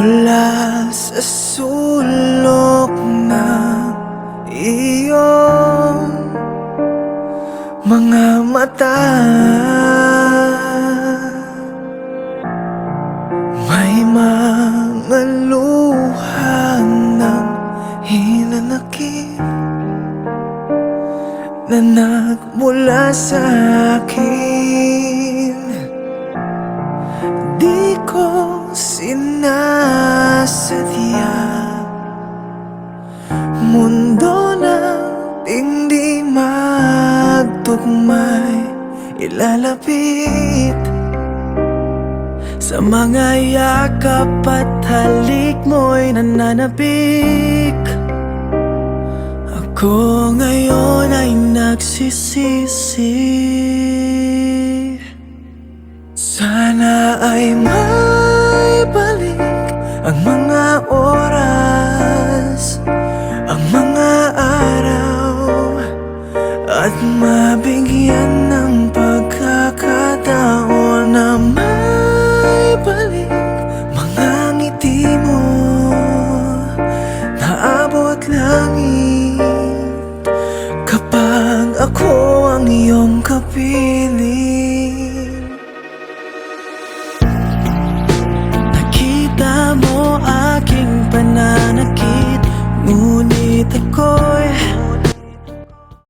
Mula sa sulok ng iyong mga mata, may mga luha ng hinanakit na nagmula sa akin. Di ko sinasadya, mundo nating di magtugmay ilalapit. Sa mga yakap at halik mo'y nananabik. Ako ngayon ay nagsisisi. Sana ay may balik ang mga oras, ang mga araw, at mabigyan ng pagkakataon na may balik mga ngiti mo na abot langit kapag ako ang iyong kapiling.